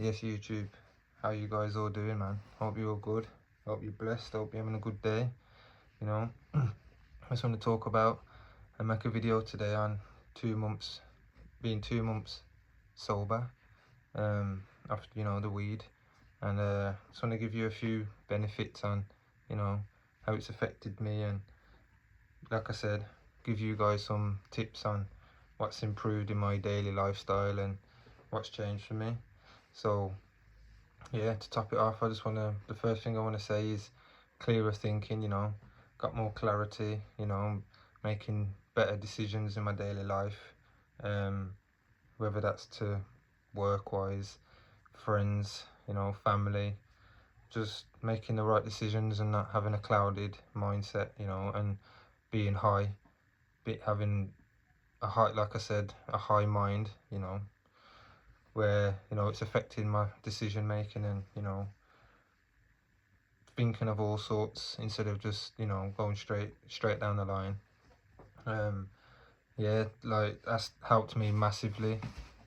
Yes, YouTube. How you guys all doing, man? Hope you're all good. Hope you're blessed. Hope you're having a good day. You know, I just want to talk about and make a video today on 2 months, being 2 months sober, after, the weed. And just want to give you a few benefits on, how it's affected me. And like I said, give you guys some tips on what's improved in my daily lifestyle and what's changed for me. So, yeah, to top it off, the first thing I want to say is clearer thinking, got more clarity, making better decisions in my daily life, whether that's to work-wise, friends, family, just making the right decisions and not having a clouded mindset, and being high, having a high, like I said, a high mind, where, it's affecting my decision making and, thinking of all sorts instead of just going straight down the line. Yeah, like that's helped me massively,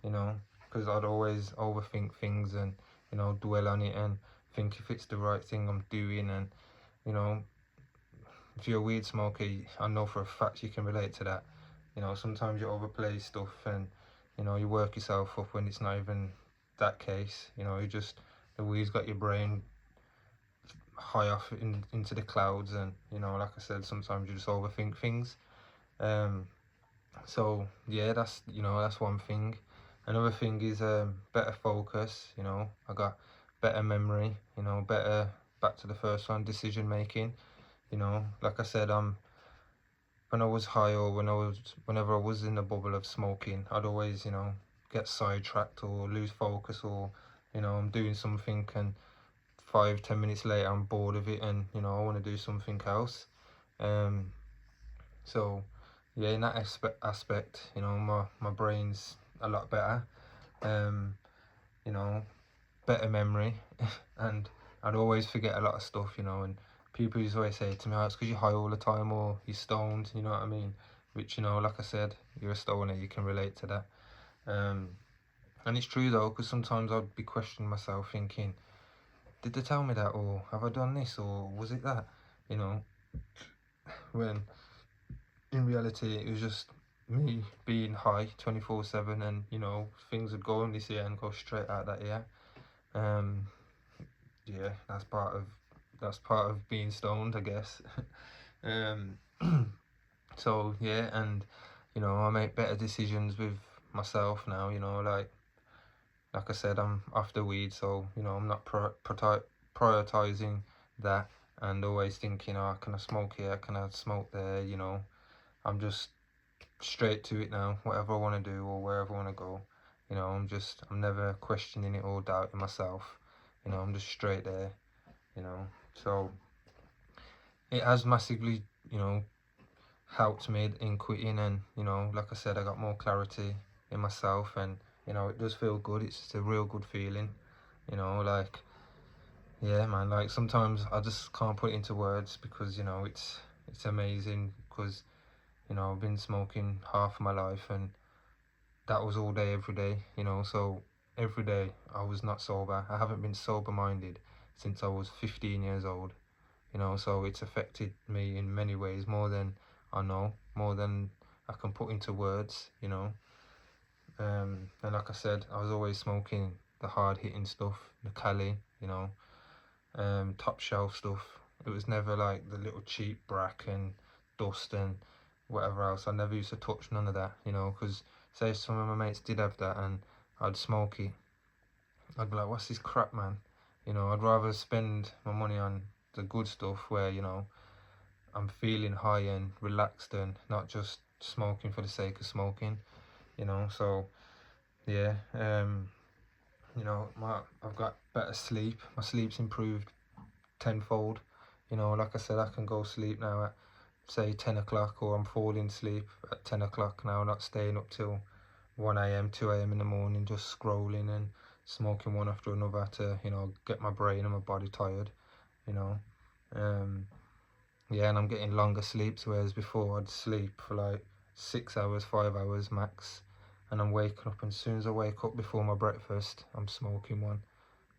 because I'd always overthink things and dwell on it and think if it's the right thing I'm doing. And if you're a weed smoker, I know for a fact you can relate to that. Sometimes you overplay stuff and you work yourself up when it's not even that case. The weed's got your brain high off into the clouds, and like I said, sometimes you just overthink things. So yeah, that's one thing. Another thing is better focus. I got better memory, better, back to the first one, decision making. Like I said, when I was high, or whenever I was in the bubble of smoking, I'd always get sidetracked or lose focus, or I'm doing something and 5-10 minutes later I'm bored of it and I want to do something else. So yeah, in that aspect, my brain's a lot better. Better memory. And I'd always forget a lot of stuff, and people used to always say to me, oh, it's because you're high all the time or you're stoned, you know what I mean? Which, like I said, you're a stoner, you can relate to that. And it's true though, because sometimes I'd be questioning myself thinking, did they tell me that, or have I done this, or was it that? When in reality it was just me being high 24/7, and things would go in this ear and go straight out that ear. Yeah, that's part of being stoned, I guess. um so yeah, and I make better decisions with myself now, like I said, I'm after weed, so I'm not prioritizing that and always thinking, oh, can I smoke here, can I smoke there? I'm just straight to it now, whatever I want to do or wherever I want to go. I'm never questioning it or doubting myself. I'm just straight there. So it has massively helped me in quitting. And like I said, I got more clarity in myself, and it does feel good. It's just a real good feeling. Like, yeah, man, like sometimes I just can't put it into words, because it's amazing, because I've been smoking half of my life, and that was all day every day. So every day I was not sober. I haven't been sober minded since I was 15 years old. So it's affected me in many ways, more than I know, more than I can put into words. And like I said, I was always smoking the hard hitting stuff, the Cali, top shelf stuff. It was never like the little cheap brack and dust and whatever else. I never used to touch none of that, because say some of my mates did have that and I'd smoke it, I'd be like, what's this crap, man? I'd rather spend my money on the good stuff where I'm feeling high and relaxed, and not just smoking for the sake of smoking. So yeah, I've got better sleep. My sleep's improved tenfold. Like I said, I can go sleep now at say 10 o'clock, or I'm falling asleep at 10 o'clock now, not staying up till 1 a.m, 2 a.m in the morning, just scrolling and smoking one after another to get my brain and my body tired. Yeah, and I'm getting longer sleeps, whereas before I'd sleep for like 6 hours, 5 hours max, and I'm waking up, and as soon as I wake up before my breakfast, I'm smoking one,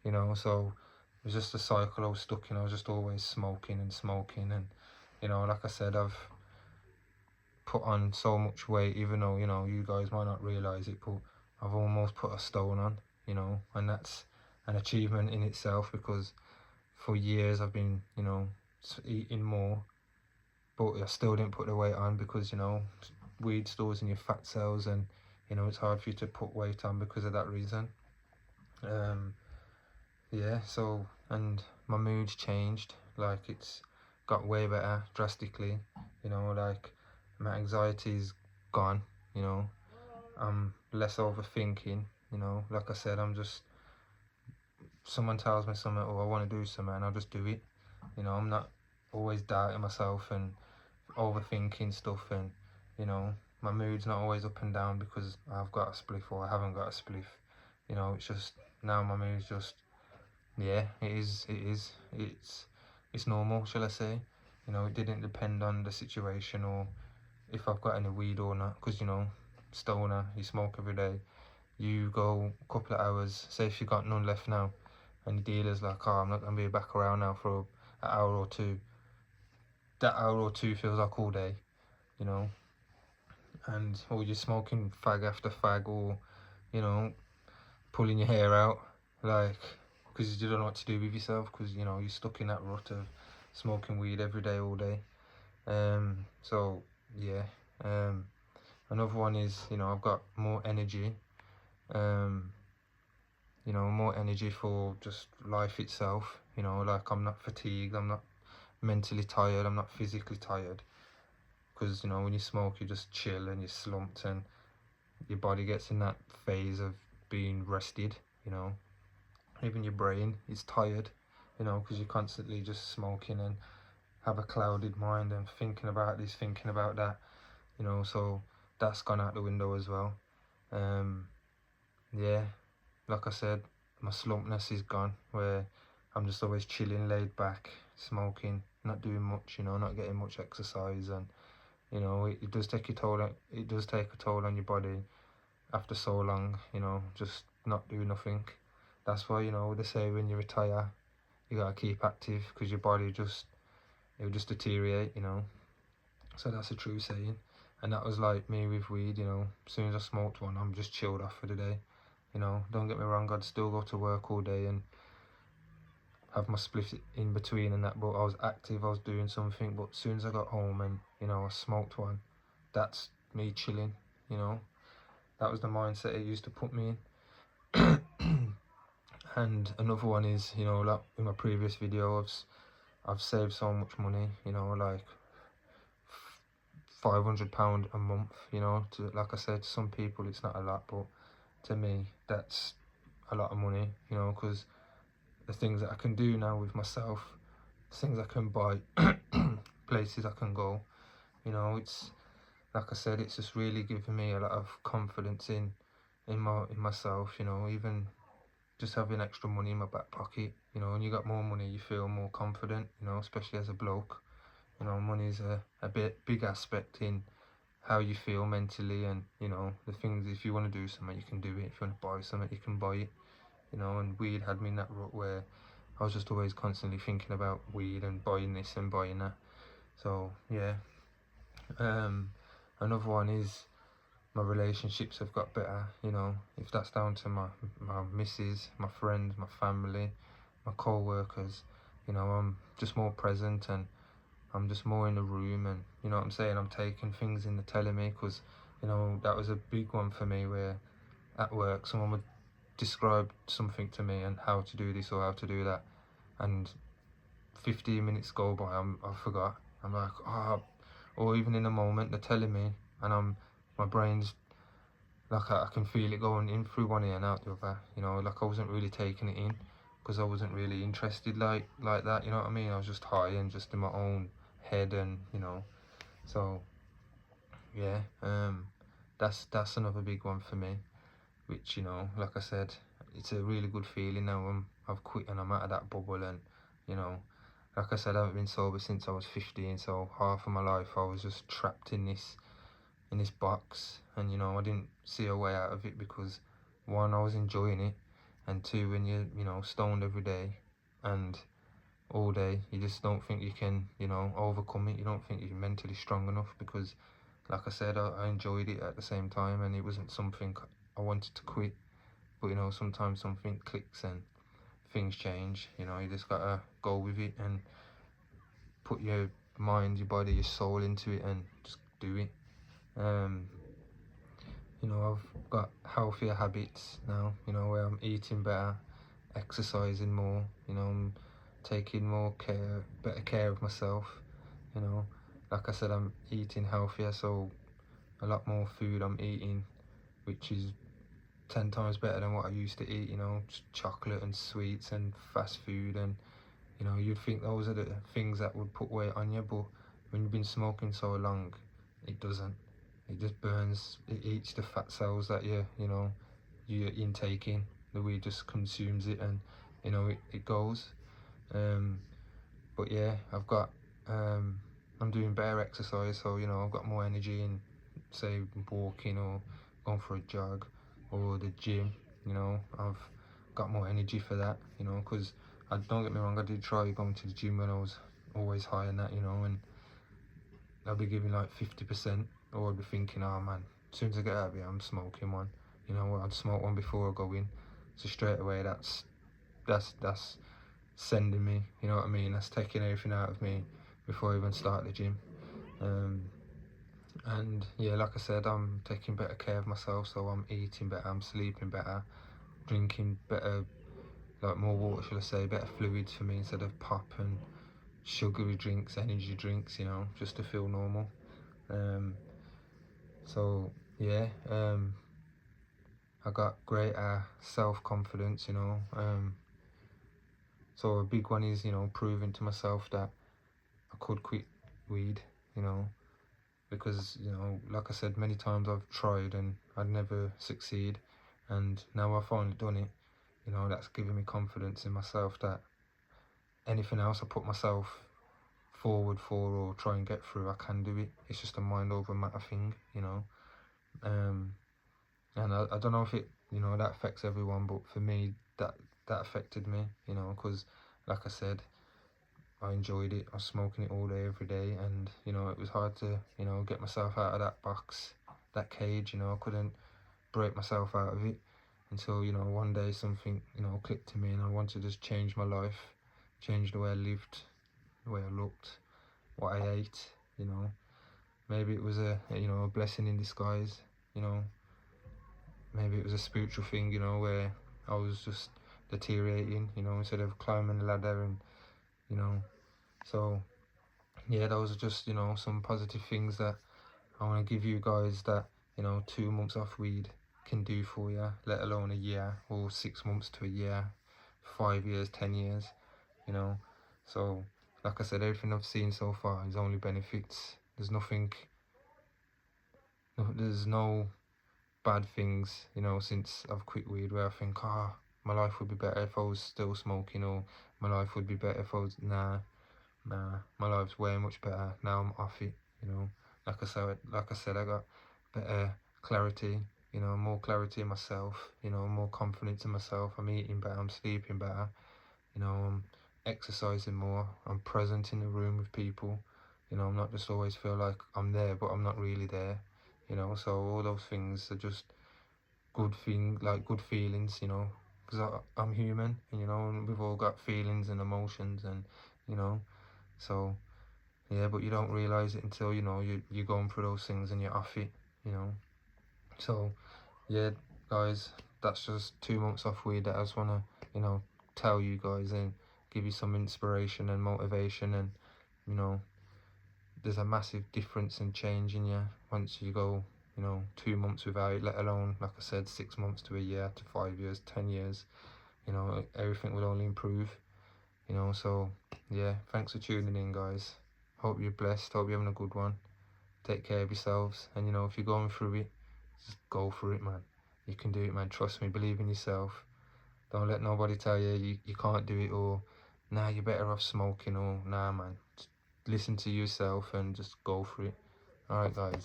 you know. So it was just a cycle I was stuck in. I was just always smoking and smoking, and you know, like I said, I've put on so much weight, even though, you know, you guys might not realize it, but I've almost put a stone on, you know, and that's an achievement in itself, because for years I've been, you know, eating more, but I still didn't put the weight on, because, you know, weed stores in your fat cells, and you know, it's hard for you to put weight on because of that reason. Yeah, so, and my mood's changed, like it's got way better drastically, you know, like my anxiety's gone, you know, I'm less overthinking, you know, like I said, I'm just, someone tells me something, or I want to do something, and I'll just do it, you know. I'm not always doubting myself and overthinking stuff, and you know, my mood's not always up and down because I've got a spliff or I haven't got a spliff, you know. It's just, now my mood's just, yeah, it's normal, shall I say. You know, it didn't depend on the situation or if I've got any weed or not, because, you know, stoner, you smoke every day, you go a couple of hours, say if you got none left now, and your dealer's like, oh, I'm not going to be back around now for an hour or two, that hour or two feels like all day, you know. And or you're smoking fag after fag, or, you know, pulling your hair out, like, because you don't know what to do with yourself, because, you know, you're stuck in that rut of smoking weed every day, all day. So yeah. Another one is, you know, I've got more energy, you know, more energy for just life itself, you know, like I'm not fatigued, I'm not mentally tired, I'm not physically tired, because, you know, when you smoke, you just chill and you're slumped, and your body gets in that phase of being rested, you know. Even your brain is tired, you know, because you're constantly just smoking and have a clouded mind and thinking about this, thinking about that, you know. So that's gone out the window as well. Yeah, like I said, my slumpness is gone, where I'm just always chilling, laid back, smoking, not doing much, you know, not getting much exercise, and you know, it does take a toll. It does take a toll on your body after so long, you know, just not doing nothing. That's why, you know, they say when you retire, you gotta keep active, because your body just, it will just deteriorate, you know. So that's a true saying. And that was like me with weed, you know. As soon as I smoked one, I'm just chilled off for the day, you know. Don't get me wrong, I'd still go to work all day and have my spliff in between and that, but I was active, I was doing something. But as soon as I got home and, you know, I smoked one, that's me chilling, you know. That was the mindset it used to put me in. And another one is, you know, like in my previous video, I've saved so much money, you know, like £500 a month, you know. To, like I said, to some people it's not a lot, but to me that's a lot of money, you know, because the things that I can do now with myself, things I can buy, places I can go, you know. It's, like I said, it's just really given me a lot of confidence in myself, you know. Even just having extra money in my back pocket, you know. When you got more money, you feel more confident, you know, especially as a bloke. You know, money's a big aspect in how you feel mentally, and, you know, the things, if you want to do something, you can do it. If you want to buy something, you can buy it, you know. And weed had me in that rut where I was just always constantly thinking about weed and buying this and buying that. So yeah. Another one is my relationships have got better, you know. If that's down to my missus, my friends, my family, my co-workers, you know, I'm just more present, and I'm just more in the room, and, you know what I'm saying, I'm taking things in, the telling me, because, you know, that was a big one for me, where at work someone would describe something to me and how to do this or how to do that, and 15 minutes go by, I forgot. I'm like, oh, or even in a moment they're telling me, and my brain's like, I can feel it going in through one ear and out the other, you know. Like I wasn't really taking it in, because I wasn't really interested like that, you know what I mean. I was just high and just in my own head, and, you know. So yeah, that's another big one for me, which, you know, like I said, it's a really good feeling now. I've quit and I'm out of that bubble, and, you know, like I said, I haven't been sober since I was 15, so half of my life I was just trapped in this in this box, and you know, I didn't see a way out of it because one, I was enjoying it, and two, when you're, you know, stoned every day and all day, you just don't think you can, you know, overcome it. You don't think you're mentally strong enough because, like I said, I enjoyed it at the same time, and it wasn't something I wanted to quit. But you know, sometimes something clicks and things change. You know, you just gotta go with it and put your mind, your body, your soul into it and just do it. You know, I've got healthier habits now, you know, where I'm eating better, exercising more, you know, I'm taking better care of myself, you know. Like I said, I'm eating healthier, so a lot more food I'm eating, which is 10 times better than what I used to eat, you know, just chocolate and sweets and fast food. And you know, you'd think those are the things that would put weight on you, but when you've been smoking so long, it doesn't. It just burns, it eats the fat cells that you're intaking. The weed just consumes it, and you know, it goes. Um, but yeah, I'm doing better exercise, so you know, I've got more energy in, say, walking or going for a jog or the gym. You know, I've got more energy for that, you know, because I don't get me wrong, I did try going to the gym when I was always high and that, you know, and I'll be giving like 50%, or I'd be thinking, oh man, as soon as I get out of here, I'm smoking one. You know, I'd smoke one before I go in. So straight away, that's sending me, you know what I mean? That's taking everything out of me before I even start the gym. And yeah, like I said, I'm taking better care of myself, so I'm eating better, I'm sleeping better, drinking better, like more water, should I say, better fluids for me instead of pop and sugary drinks, energy drinks, you know, just to feel normal. So yeah, I got greater self-confidence, you know. So a big one is, you know, proving to myself that I could quit weed, you know, because, you know, like I said, many times I've tried and I'd never succeed, and now I've finally done it. You know, that's giving me confidence in myself that anything else I put myself forward for or try and get through, I can do it. It's just a mind over matter thing, you know. And I don't know if it, you know, that affects everyone, but for me, that affected me, you know, because like I said, I enjoyed it. I was smoking it all day, every day, and you know, it was hard to, you know, get myself out of that box, that cage. You know, I couldn't break myself out of it until, you know, one day something, you know, clicked to me, and I wanted to just change my life, change the way I lived, the way I looked, what I ate. You know, maybe it was you know, a blessing in disguise. You know, maybe it was a spiritual thing. You know, where I was just deteriorating. You know, instead of climbing the ladder, and you know, so yeah, those are just, you know, some positive things that I want to give you guys, that, you know, 2 months off weed can do for you, let alone a year or 6 months to a year, 5 years, 10 years, you know. So like I said, everything I've seen so far is only benefits. There's nothing, there's no bad things, you know, since I've quit weed, where I think, ah, my life would be better if I was still smoking, or my life would be better if I was, nah, my life's way much better now. I'm off it, you know. Like I said, I got better clarity, you know, more clarity in myself, you know, more confidence in myself. I'm eating better, I'm sleeping better, you know, I'm exercising more, I'm present in the room with people, you know, I'm not just always feel like I'm there, but I'm not really there, you know. So all those things are just good feelings, you know, because I'm human, and you know, and we've all got feelings and emotions, and you know, so yeah, but you don't realize it until, you know, you're going through those things and you're off it, you know. So yeah, guys, that's just 2 months off weed that I just want to, you know, tell you guys and give you some inspiration and motivation. And you know, there's a massive difference and change in you once you go, you know, 2 months without it, let alone, like I said, 6 months to a year to 5 years, 10 years. You know, everything will only improve, you know. So yeah, thanks for tuning in, guys. Hope you're blessed, hope you're having a good one. Take care of yourselves, and you know, if you're going through it, just go for it, man. You can do it, man. Trust me, believe in yourself. Don't let nobody tell you can't do it, or nah, you're better off smoking, or nah, man. Just listen to yourself and just go for it. Alright, guys.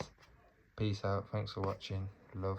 Peace out. Thanks for watching. Love.